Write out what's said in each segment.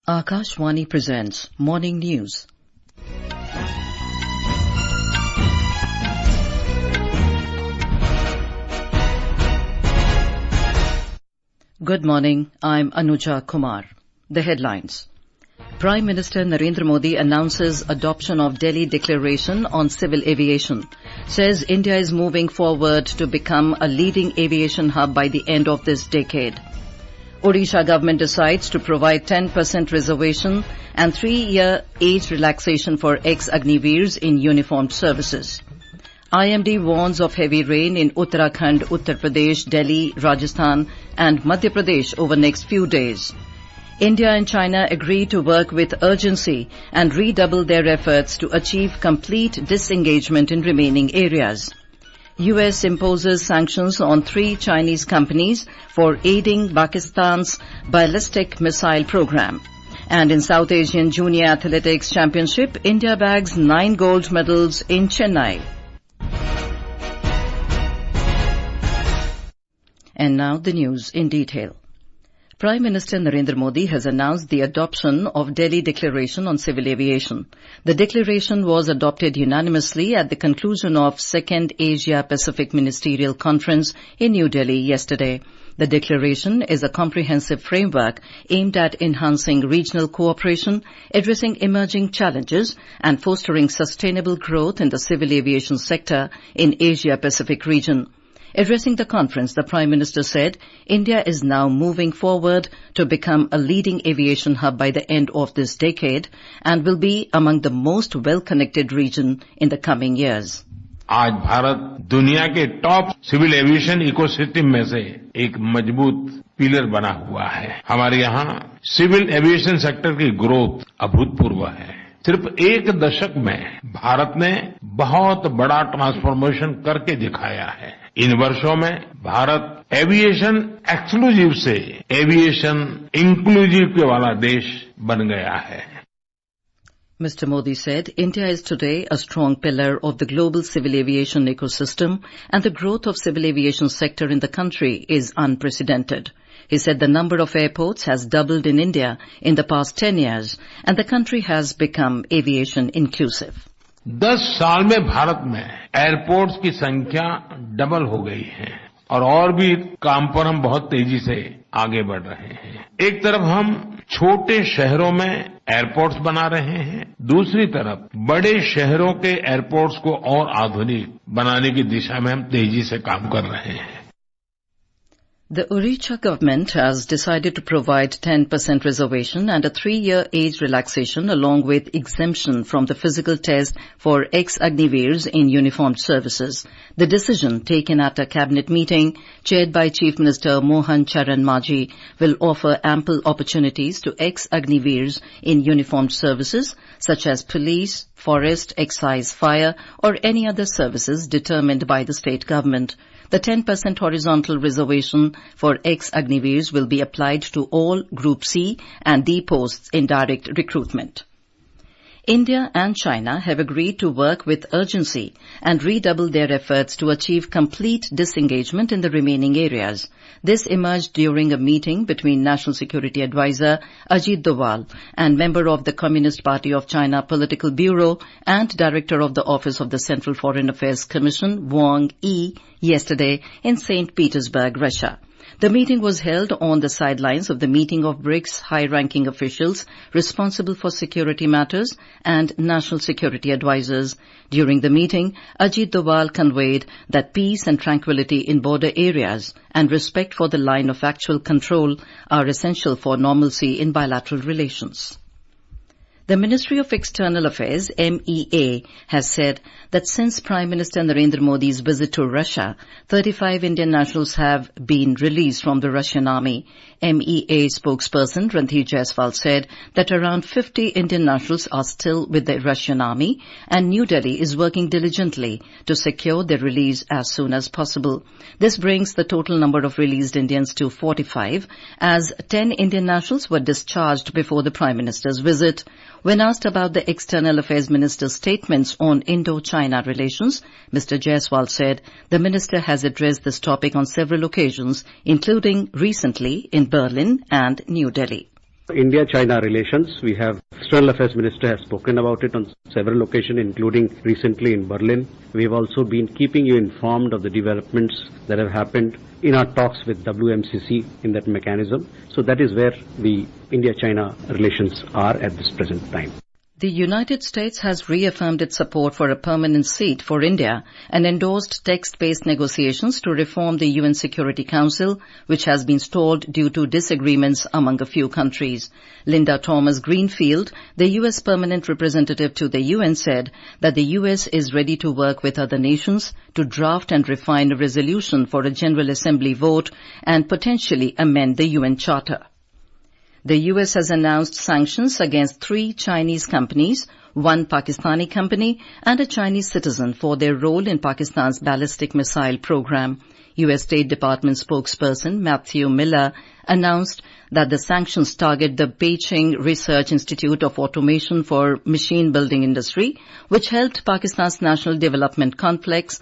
Akashvani presents Morning News. Good morning, I'm Anuja Kumar. The headlines. Prime Minister Narendra Modi announces adoption of Delhi Declaration on Civil Aviation, says India is moving forward to become a leading aviation hub by the end of this decade. Odisha government decides to provide 10% reservation and 3-year age relaxation for ex-Agniveers in uniformed services. IMD warns of heavy rain in Uttarakhand, Uttar Pradesh, Delhi, Rajasthan and Madhya Pradesh over next few days. India and China agree to work with urgency and redouble their efforts to achieve complete disengagement in remaining areas. US imposes sanctions on 3 Chinese companies for aiding Pakistan's ballistic missile program. And in South Asian Junior Athletics Championship, India bags 9 gold medals in Chennai. And now the news in detail. Prime Minister Narendra Modi has announced the adoption of Delhi Declaration on Civil Aviation. The declaration was adopted unanimously at the conclusion of 2nd Asia-Pacific Ministerial Conference in New Delhi yesterday. The declaration is a comprehensive framework aimed at enhancing regional cooperation, addressing emerging challenges, and fostering sustainable growth in the civil aviation sector in Asia-Pacific region. Addressing the conference, the Prime Minister said India is now moving forward to become a leading aviation hub by the end of this decade and will be among the most well-connected region in the coming years. आज भारत दुनिया के top civil aviation ecosystem में से एक मजबूत pillar बना हुआ है। हमारे यहाँ सिविल एविएशन सेक्टर की ग्रोथ अभूतपूर्व है। सिर्फ 1 दशक में भारत ने बहुत बड़ा ट्रांसफॉर्मेशन करके दिखाया है। इन वर्षों में भारत एविएशन एक्सक्लूसिव से एविएशन इंक्लूसिव के वाला देश बन गया है। Mr. Modi said India is today a strong pillar of the global civil aviation ecosystem and the growth of civil aviation sector in the country is unprecedented. He said the number of airports has doubled in India in the past 10 years and the country has become aviation inclusive. 10 साल में भारत में airports की संख्या double हो गई है और भी काम पर हम बहुत तेजी से आगे बढ़ रहे हैं। एक तरफ हम छोटे शहरों में एयरपोर्ट्स बना रहे हैं, दूसरी तरफ बड़े शहरों के एयरपोर्ट्स को और आधुनिक बनाने की दिशा में हम तेजी से काम कर रहे हैं। The Odisha government has decided to provide 10% reservation and a 3-year age relaxation along with exemption from the physical test for ex-Agniveers in uniformed services. The decision, taken at a cabinet meeting chaired by Chief Minister Mohan Charan Majhi, will offer ample opportunities to ex-Agniveers in uniformed services such as police, forest, excise, fire or any other services determined by the state government. The 10% horizontal reservation for ex-Agniveers will be applied to all Group C and D posts in direct recruitment. India and China have agreed to work with urgency and redouble their efforts to achieve complete disengagement in the remaining areas. This emerged during a meeting between National Security Advisor Ajit Doval and member of the Communist Party of China Political Bureau and Director of the Office of the Central Foreign Affairs Commission, Wang Yi, yesterday in St. Petersburg, Russia. The meeting was held on the sidelines of the meeting of BRICS high-ranking officials responsible for security matters and national security advisors. During the meeting, Ajit Doval conveyed that peace and tranquility in border areas and respect for the line of actual control are essential for normalcy in bilateral relations. The Ministry of External Affairs, MEA, has said that since Prime Minister Narendra Modi's visit to Russia, 35 Indian nationals have been released from the Russian army. MEA spokesperson Randhir Jaiswal said that around 50 Indian nationals are still with the Russian army and New Delhi is working diligently to secure their release as soon as possible. This brings the total number of released Indians to 45, as 10 Indian nationals were discharged before the Prime Minister's visit. When asked about the External Affairs Minister's statements on Indo-China relations, Mr. Jaiswal said the Minister has addressed this topic on several occasions, including recently in Berlin and New Delhi. India-China relations, we have External Affairs Minister has spoken about it on several occasions, including recently in Berlin. We have also been keeping you informed of the developments that have happened in our talks with WMCC in that mechanism. So that is where the India-China relations are at this present time. The United States has reaffirmed its support for a permanent seat for India and endorsed text-based negotiations to reform the UN Security Council, which has been stalled due to disagreements among a few countries. Linda Thomas-Greenfield, the U.S. permanent representative to the UN, said that the U.S. is ready to work with other nations to draft and refine a resolution for a General Assembly vote and potentially amend the UN Charter. The U.S. has announced sanctions against 3 Chinese companies, 1 Pakistani company, and a Chinese citizen for their role in Pakistan's ballistic missile program. U.S. State Department spokesperson Matthew Miller announced that the sanctions target the Beijing Research Institute of Automation for Machine Building Industry, which helped Pakistan's National Development Complex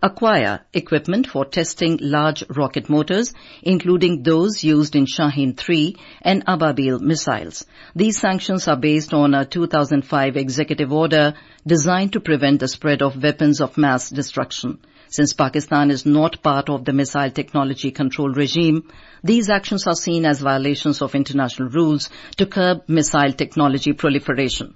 acquire equipment for testing large rocket motors, including those used in Shaheen 3 and Ababil missiles. These sanctions are based on a 2005 executive order designed to prevent the spread of weapons of mass destruction. Since Pakistan is not part of the missile technology control regime, these actions are seen as violations of international rules to curb missile technology proliferation.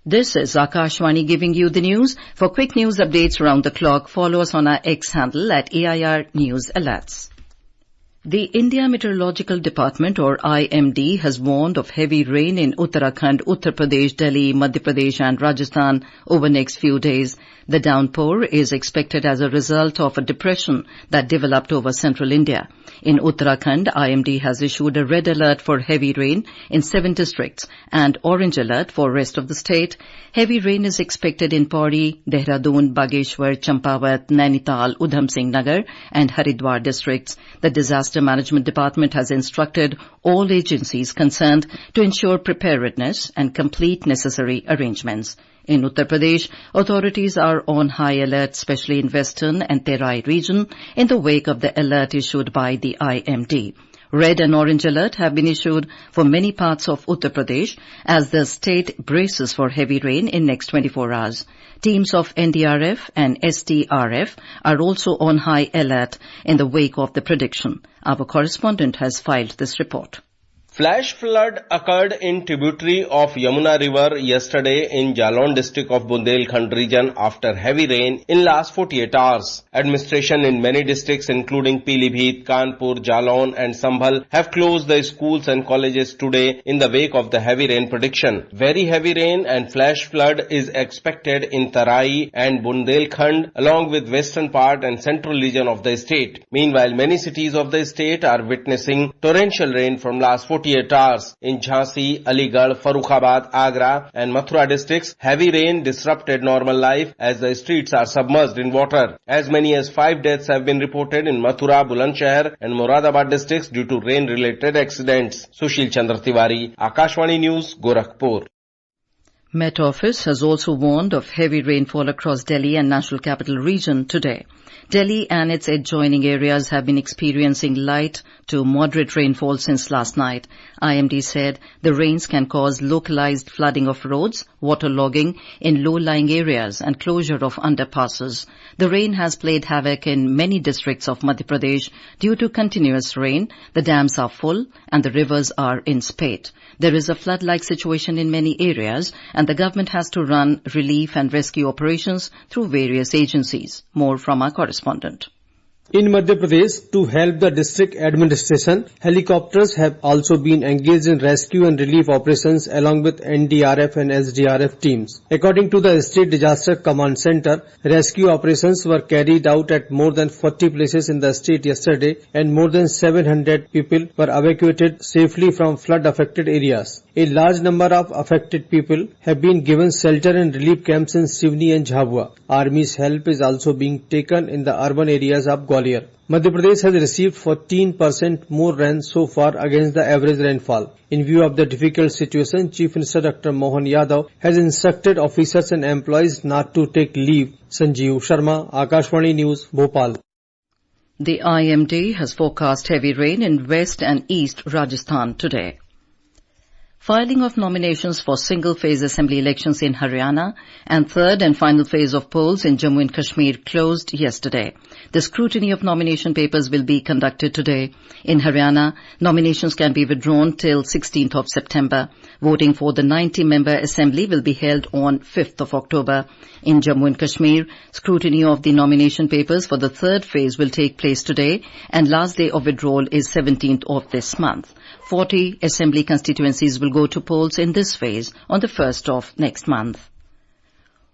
This is Akashwani giving you the news. For quick news updates around the clock, follow us on our X handle at AIR News Alerts. The India Meteorological Department, or IMD, has warned of heavy rain in Uttarakhand, Uttar Pradesh, Delhi, Madhya Pradesh and Rajasthan over next few days. The downpour is expected as a result of a depression that developed over central India. In Uttarakhand, IMD has issued a red alert for heavy rain in 7 districts and orange alert for rest of the state. Heavy rain is expected in Pauri, Dehradun, Bageshwar, Champawat, Nainital, Udham Singh Nagar and Haridwar districts. The Disaster Management Department has instructed all agencies concerned to ensure preparedness and complete necessary arrangements. In Uttar Pradesh, authorities are on high alert, especially in western and Terai region, in the wake of the alert issued by the IMD. Red and orange alert have been issued for many parts of Uttar Pradesh as the state braces for heavy rain in next 24 hours. Teams of NDRF and SDRF are also on high alert in the wake of the prediction. Our correspondent has filed this report. Flash flood occurred in tributary of Yamuna River yesterday in Jalon district of Bundelkhand region after heavy rain in last 48 hours. Administration in many districts including Pilibhit, Kanpur, Jalon and Sambhal have closed the schools and colleges today in the wake of the heavy rain prediction. Very heavy rain and flash flood is expected in Tarai and Bundelkhand along with western part and central region of the state. Meanwhile, many cities of the state are witnessing torrential rain from last 48 hours. In Jhansi, Aligarh, Farrukhabad, Agra and Mathura districts, heavy rain disrupted normal life as the streets are submerged in water. As many as 5 deaths have been reported in Mathura, Bulandshahr and Moradabad districts due to rain-related accidents. Sushil Chandra Tiwari, Akashwani News, Gorakhpur. Met Office has also warned of heavy rainfall across Delhi and National Capital Region today. Delhi and its adjoining areas have been experiencing light to moderate rainfall since last night. IMD said the rains can cause localized flooding of roads, waterlogging in low-lying areas and closure of underpasses. The rain has played havoc in many districts of Madhya Pradesh. Due to continuous rain, the dams are full and the rivers are in spate. There is a flood-like situation in many areas and the government has to run relief and rescue operations through various agencies. More from our correspondent. In Madhya Pradesh, to help the district administration, helicopters have also been engaged in rescue and relief operations along with NDRF and SDRF teams. According to the State Disaster Command Center, rescue operations were carried out at more than 40 places in the state yesterday and more than 700 people were evacuated safely from flood-affected areas. A large number of affected people have been given shelter in relief camps in Sivni and Jhabua. Army's help is also being taken in the urban areas of Gwalior. Madhya Pradesh has received 14% more rain so far against the average rainfall. In view of the difficult situation, Chief Minister Dr. Mohan Yadav has instructed officers and employees not to take leave. Sanjeev Sharma, Akashwani News, Bhopal. The IMD has forecast heavy rain in west and east Rajasthan today. Filing of nominations for single-phase assembly elections in Haryana and third and final phase of polls in Jammu and Kashmir closed yesterday. The scrutiny of nomination papers will be conducted today. In Haryana, nominations can be withdrawn till 16th of September. Voting for the 90-member assembly will be held on 5th of October. In Jammu and Kashmir, scrutiny of the nomination papers for the third phase will take place today, and last day of withdrawal is 17th of this month. 40 assembly constituencies will go to polls in this phase on the 1st of next month.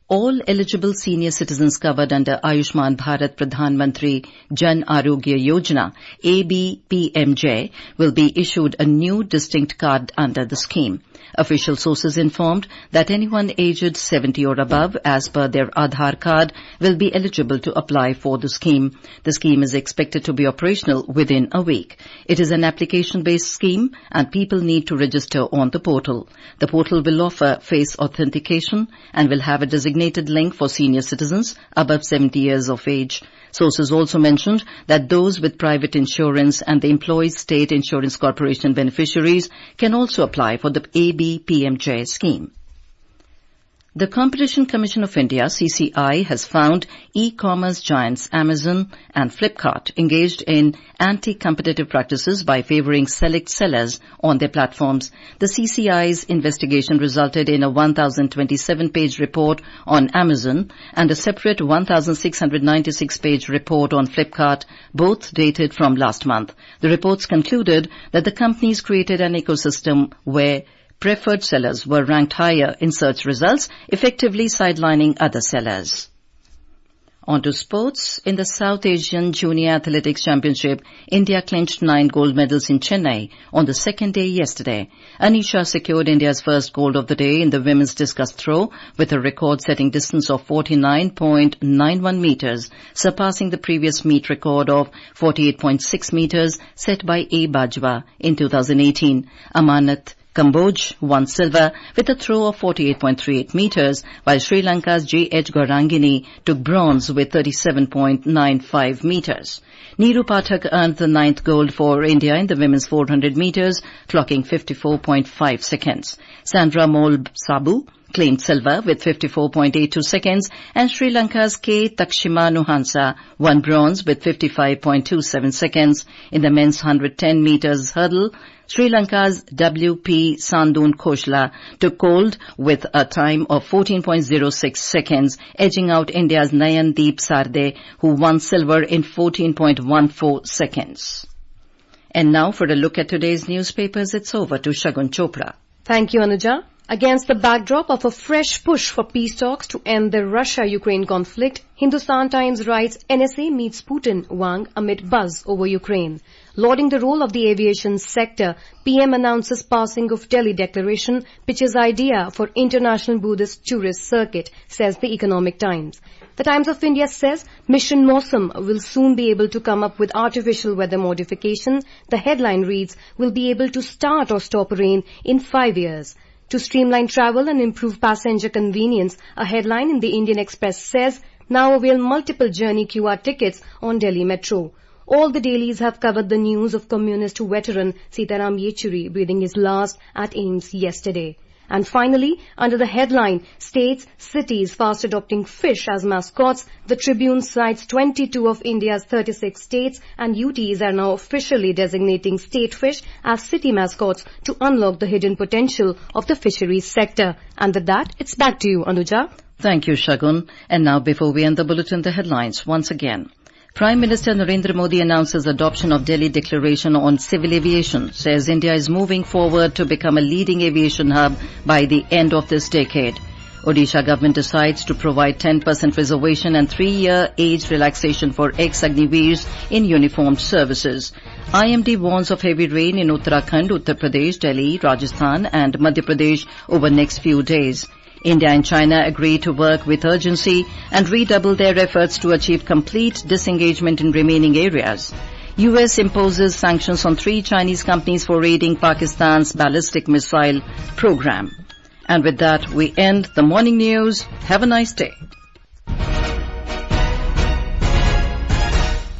All eligible senior citizens covered under Ayushman Bharat Pradhan Mantri Jan Arogya Yojana ABPMJ will be issued a new distinct card under the scheme. Official sources informed that anyone aged 70 or above, as per their Aadhaar card, will be eligible to apply for the scheme. The scheme is expected to be operational within a week. It is an application-based scheme and people need to register on the portal. The portal will offer face authentication and will have a designated link for senior citizens above 70 years of age. Sources also mentioned that those with private insurance and the Employees State Insurance Corporation beneficiaries can also apply for the ABPMJ scheme. The Competition Commission of India, CCI, has found e-commerce giants Amazon and Flipkart engaged in anti-competitive practices by favouring select sellers on their platforms. The CCI's investigation resulted in a 1,027-page report on Amazon and a separate 1,696-page report on Flipkart, both dated from last month. The reports concluded that the companies created an ecosystem where preferred sellers were ranked higher in search results, effectively sidelining other sellers. On to sports. In the South Asian Junior Athletics Championship, India clinched 9 gold medals in Chennai on the second day yesterday. Anisha secured India's first gold of the day in the women's discus throw with a record-setting distance of 49.91 meters, surpassing the previous meet record of 48.6 meters set by A. Bajwa in 2018. Amanat Kamboj won silver with a throw of 48.38 meters, while Sri Lanka's J.H. Gorangini took bronze with 37.95 meters. Neeru Pathak earned the 9th gold for India in the women's 400 meters, clocking 54.5 seconds. Sandra Molb Sabu claimed silver with 54.82 seconds, and Sri Lanka's K. Takshima Nuhansa won bronze with 55.27 seconds. In the men's 110 meters hurdle, Sri Lanka's W.P. Sandun Khoshla took gold with a time of 14.06 seconds, edging out India's Nayandeep Sarde, who won silver in 14.14 seconds. And now for a look at today's newspapers, it's over to Shagun Chopra. Thank you, Anuja. Against the backdrop of a fresh push for peace talks to end the Russia-Ukraine conflict, Hindustan Times writes NSA meets Putin Wang amid buzz over Ukraine. Lauding the role of the aviation sector, PM announces passing of Delhi Declaration, pitches idea for International Buddhist Tourist Circuit, says the Economic Times. The Times of India says Mission Mosam will soon be able to come up with artificial weather modification. The headline reads, will be able to start or stop rain in 5 years. To streamline travel and improve passenger convenience, a headline in the Indian Express says, now avail multiple journey QR tickets on Delhi Metro. All the dailies have covered the news of communist veteran Sitaram Yechuri breathing his last at AIIMS yesterday. And finally, under the headline, States, Cities fast adopting fish as mascots, the Tribune cites 22 of India's 36 states and UTs are now officially designating state fish as city mascots to unlock the hidden potential of the fisheries sector. And with that, it's back to you, Anuja. Thank you, Shagun. And now, before we end the bulletin, the headlines once again. Prime Minister Narendra Modi announces adoption of Delhi Declaration on Civil Aviation, says India is moving forward to become a leading aviation hub by the end of this decade. Odisha government decides to provide 10% reservation and 3-year age relaxation for ex-Agniveers in uniformed services. IMD warns of heavy rain in Uttarakhand, Uttar Pradesh, Delhi, Rajasthan and Madhya Pradesh over next few days. India and China agree to work with urgency and redouble their efforts to achieve complete disengagement in remaining areas. U.S. imposes sanctions on 3 Chinese companies for raiding Pakistan's ballistic missile program. And with that, we end the morning news. Have a nice day.